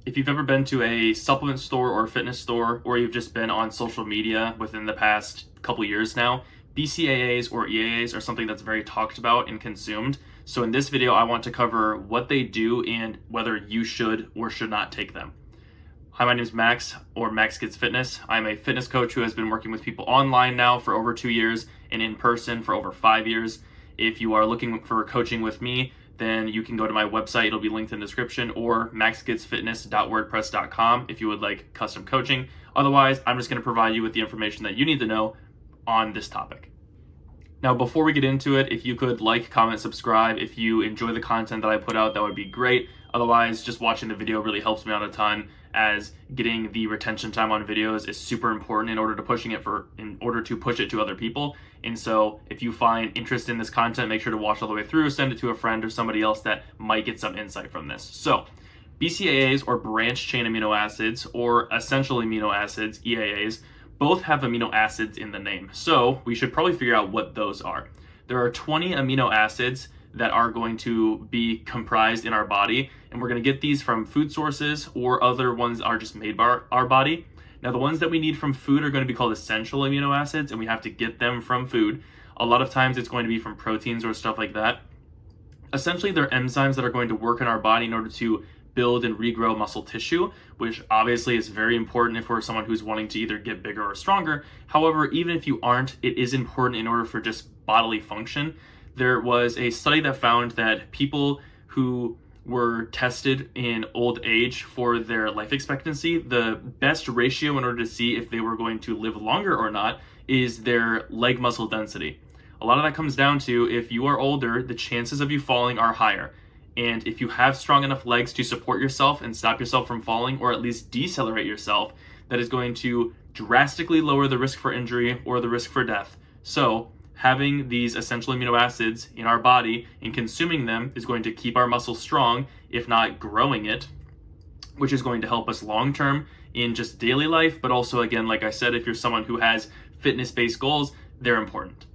If you've ever been to a supplement store or fitness store, or you've just been on social media within the past couple years now, BCAAs or EAAs are something that's very talked about and consumed. So in this video, I want to cover what they do and whether you should or should not take them. Hi, my name is Max, or Max Gets Fitness. I'm a fitness coach who has been working with people online now for over 2 years and in person for over 5 years. If you are looking for coaching with me, then you can go to my website. It'll be linked in the description, or maxgetsfitness.wordpress.com if you would like custom coaching. Otherwise, I'm just going to provide you with the information that you need to know on this topic. Now, before we get into it, if you could like, comment, subscribe. If you enjoy the content that I put out, that would be great. Otherwise, just watching the video really helps me out a ton, as getting the retention time on videos is super important in order to push it to other people. And so if you find interest in this content, make sure to watch all the way through, send it to a friend or somebody else that might get some insight from this. So BCAAs, or branched chain amino acids, or essential amino acids, EAAs, both have amino acids in the name. So we should probably figure out what those are. There are 20 amino acids that are going to be comprised in our body, and we're going to get these from food sources, or other ones are just made by our body. Now, the ones that we need from food are going to be called essential amino acids, and we have to get them from food. A lot of times it's going to be from proteins or stuff like that. Essentially, they're enzymes that are going to work in our body in order to build and regrow muscle tissue, which obviously is very important if we're someone who's wanting to either get bigger or stronger. However, even if you aren't, it is important in order for just bodily function. There was a study that found that people who were tested in old age for their life expectancy, the best ratio in order to see if they were going to live longer or not is their leg muscle density. A lot of that comes down to, if you are older, the chances of you falling are higher. And if you have strong enough legs to support yourself and stop yourself from falling, or at least decelerate yourself, that is going to drastically lower the risk for injury or the risk for death. So having these essential amino acids in our body and consuming them is going to keep our muscle strong, if not growing it, which is going to help us long term in just daily life. But also, again, like I said, if you're someone who has fitness-based goals, they're important.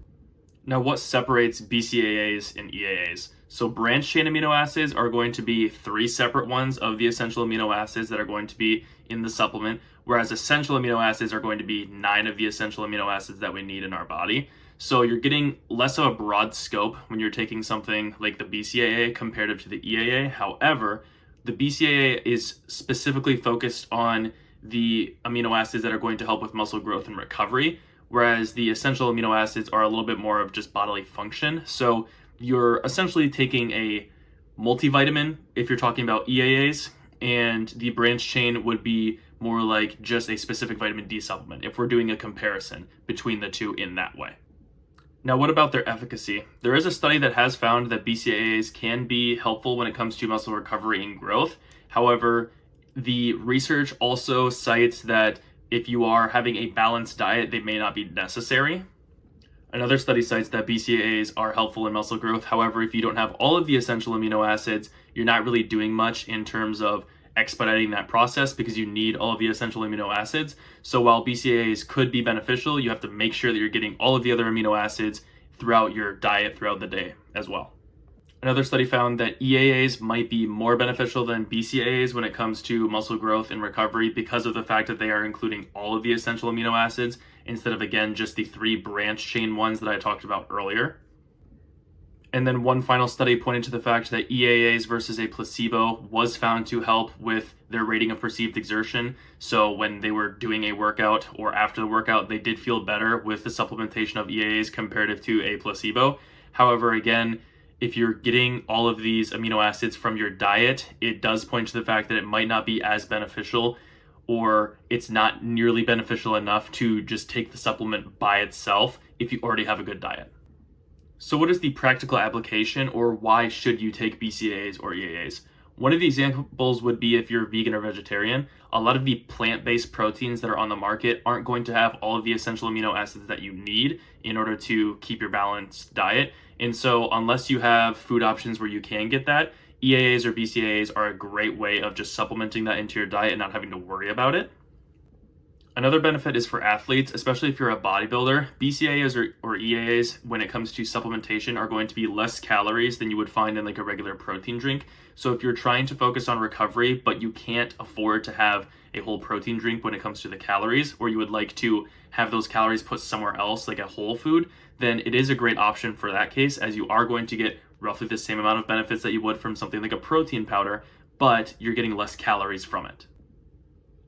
Now, what separates BCAAs and EAAs? So branched chain amino acids are going to be 3 separate ones of the essential amino acids that are going to be in the supplement, whereas essential amino acids are going to be 9 of the essential amino acids that we need in our body. So you're getting less of a broad scope when you're taking something like the BCAA comparative to the EAA. However, the BCAA is specifically focused on the amino acids that are going to help with muscle growth and recovery, whereas the essential amino acids are a little bit more of just bodily function. So you're essentially taking a multivitamin if you're talking about EAAs, and the branched chain would be more like just a specific vitamin D supplement if we're doing a comparison between the two in that way. Now, what about their efficacy? There is a study that has found that BCAAs can be helpful when it comes to muscle recovery and growth. However, the research also cites that if you are having a balanced diet, they may not be necessary. Another study cites that BCAAs are helpful in muscle growth. However, if you don't have all of the essential amino acids, you're not really doing much in terms of expediting that process, because you need all of the essential amino acids. So while BCAAs could be beneficial, you have to make sure that you're getting all of the other amino acids throughout your diet throughout the day as well. Another study found that EAAs might be more beneficial than BCAAs when it comes to muscle growth and recovery, because of the fact that they are including all of the essential amino acids instead of, again, just the 3 branched chain ones that I talked about earlier. And then one final study pointed to the fact that EAAs versus a placebo was found to help with their rating of perceived exertion. So when they were doing a workout or after the workout, they did feel better with the supplementation of EAAs comparative to a placebo. However, again, if you're getting all of these amino acids from your diet, it does point to the fact that it might not be as beneficial, or it's not nearly beneficial enough to just take the supplement by itself if you already have a good diet. So what is the practical application, or why should you take BCAAs or EAAs? One of the examples would be if you're vegan or vegetarian. A lot of the plant-based proteins that are on the market aren't going to have all of the essential amino acids that you need in order to keep your balanced diet. And so unless you have food options where you can get that, EAAs or BCAAs are a great way of just supplementing that into your diet and not having to worry about it. Another benefit is for athletes, especially if you're a bodybuilder. BCAAs or EAAs, when it comes to supplementation, are going to be less calories than you would find in like a regular protein drink. So if you're trying to focus on recovery, but you can't afford to have a whole protein drink when it comes to the calories, or you would like to have those calories put somewhere else, like a whole food, then it is a great option for that case, as you are going to get roughly the same amount of benefits that you would from something like a protein powder, but you're getting less calories from it.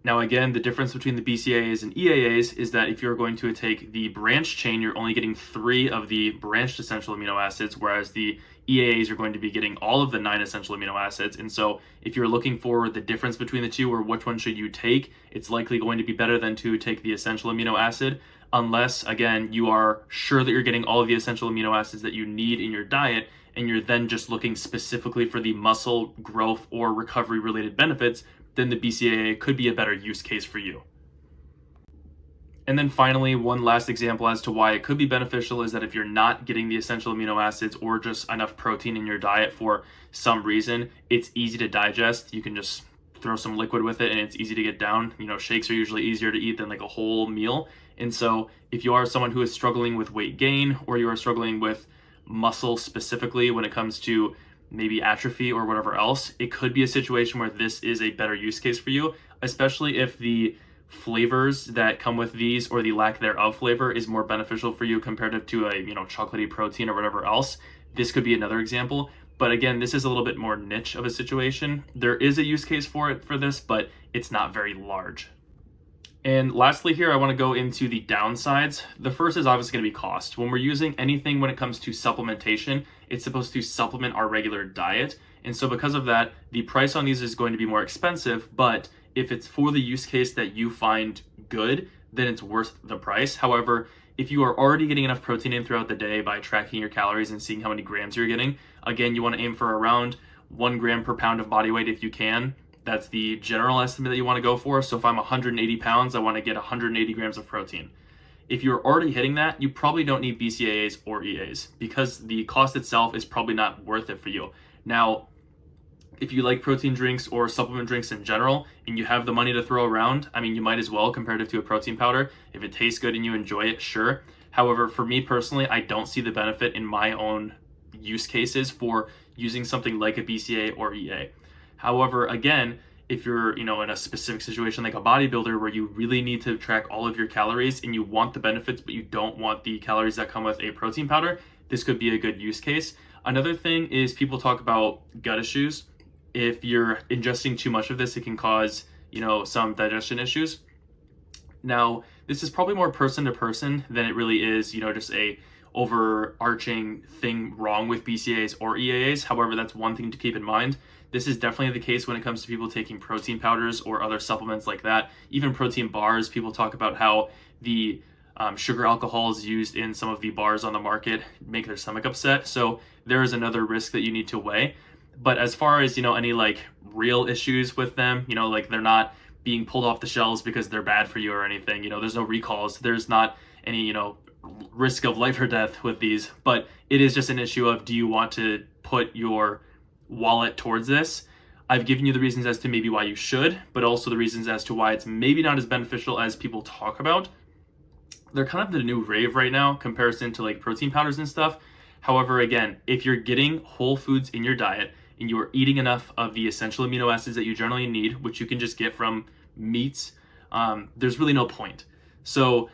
Now again, the difference between the BCAAs and EAAs is that if you're going to take the branched chain, you're only getting 3 of the branched essential amino acids, whereas the EAAs are going to be getting all of the 9 essential amino acids. And so if you're looking for the difference between the two or which one should you take, it's likely going to be better than to take the essential amino acid, unless, again, you are sure that you're getting all of the essential amino acids that you need in your diet, and you're then just looking specifically for the muscle growth or recovery related benefits, then the BCAA could be a better use case for you. And then finally, one last example as to why it could be beneficial is that if you're not getting the essential amino acids or just enough protein in your diet for some reason, it's easy to digest. You can just throw some liquid with it and it's easy to get down. Shakes are usually easier to eat than like a whole meal. And so if you are someone who is struggling with weight gain, or you are struggling with muscle specifically when it comes to maybe atrophy or whatever else, it could be a situation where this is a better use case for you, especially if the flavors that come with these or the lack thereof flavor is more beneficial for you compared to a chocolatey protein or whatever else. This could be another example. But again, this is a little bit more niche of a situation. There is a use case for this, but it's not very large. And lastly here, I want to go into the downsides. The first is obviously going to be cost. When we're using anything when it comes to supplementation, it's supposed to supplement our regular diet. And so because of that, the price on these is going to be more expensive, but if it's for the use case that you find good, then it's worth the price. However, if you are already getting enough protein in throughout the day by tracking your calories and seeing how many grams you're getting, again, you want to aim for around 1 gram per pound of body weight if you can. That's the general estimate that you want to go for. So if I'm 180 pounds, I want to get 180 grams of protein. If you're already hitting that, you probably don't need BCAAs or EAs because the cost itself is probably not worth it for you. Now, if you like protein drinks or supplement drinks in general and you have the money to throw around, you might as well comparative to a protein powder. If it tastes good and you enjoy it, sure. However, for me personally, I don't see the benefit in my own use cases for using something like a BCAA or EA. However, again, if you're, in a specific situation like a bodybuilder where you really need to track all of your calories and you want the benefits, but you don't want the calories that come with a protein powder, this could be a good use case. Another thing is people talk about gut issues. If you're ingesting too much of this, it can cause, some digestion issues. Now, this is probably more person to person than it really is, just a overarching thing wrong with BCAAs or EAAs. However, that's one thing to keep in mind. This is definitely the case when it comes to people taking protein powders or other supplements like that. Even protein bars, people talk about how the sugar alcohols used in some of the bars on the market make their stomach upset. So there is another risk that you need to weigh. But as far as, any like real issues with them, like they're not being pulled off the shelves because they're bad for you or anything, there's no recalls, there's not any, risk of life or death with these, but it is just an issue of, do you want to put your wallet towards this? I've given you the reasons as to maybe why you should, but also the reasons as to why it's maybe not as beneficial as people talk about. They're kind of the new rave right now, comparison to like protein powders and stuff. However, again, if you're getting whole foods in your diet and you are eating enough of the essential amino acids that you generally need, which you can just get from meats, there's really no point. So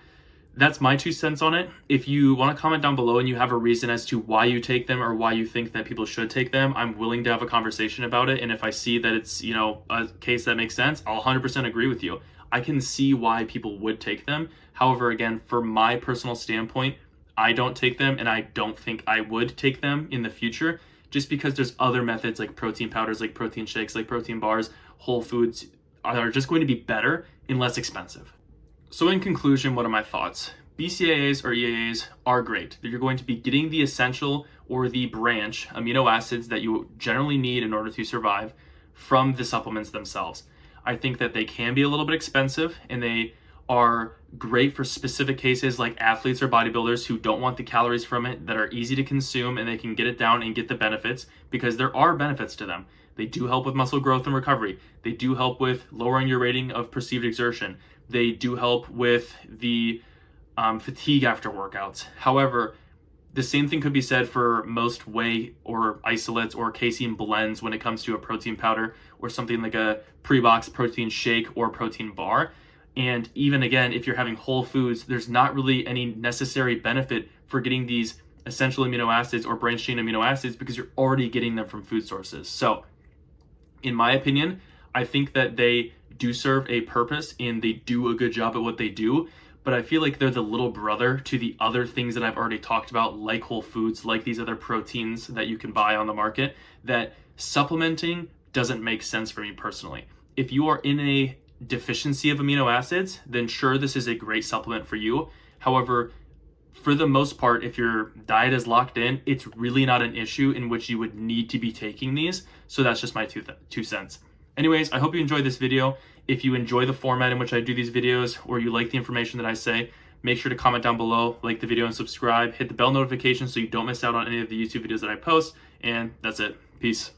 that's my 2 cents on it. If you want to comment down below and you have a reason as to why you take them or why you think that people should take them, I'm willing to have a conversation about it. And if I see that it's, a case that makes sense, I'll 100% agree with you. I can see why people would take them. However, again, for my personal standpoint, I don't take them and I don't think I would take them in the future, just because there's other methods like protein powders, like protein shakes, like protein bars, whole foods are just going to be better and less expensive. So in conclusion, what are my thoughts? BCAAs or EAAs are great. You're going to be getting the essential or the branch amino acids that you generally need in order to survive from the supplements themselves. I think that they can be a little bit expensive and they are great for specific cases like athletes or bodybuilders who don't want the calories from it, that are easy to consume and they can get it down and get the benefits, because there are benefits to them. They do help with muscle growth and recovery. They do help with lowering your rating of perceived exertion. They do help with the fatigue after workouts. However, the same thing could be said for most whey or isolates or casein blends when it comes to a protein powder or something like a pre-box protein shake or protein bar. And even again, if you're having whole foods, there's not really any necessary benefit for getting these essential amino acids or branched chain amino acids because you're already getting them from food sources. So in my opinion, I think that they do serve a purpose and they do a good job at what they do, but I feel like they're the little brother to the other things that I've already talked about, like whole foods, like these other proteins that you can buy on the market, that supplementing doesn't make sense for me personally. If you are in a deficiency of amino acids, then sure, this is a great supplement for you. However, for the most part, if your diet is locked in, it's really not an issue in which you would need to be taking these. So that's just my two cents. Anyways, I hope you enjoyed this video. If you enjoy the format in which I do these videos, or you like the information that I say, make sure to comment down below, like the video and subscribe, hit the bell notification so you don't miss out on any of the YouTube videos that I post. And that's it. Peace.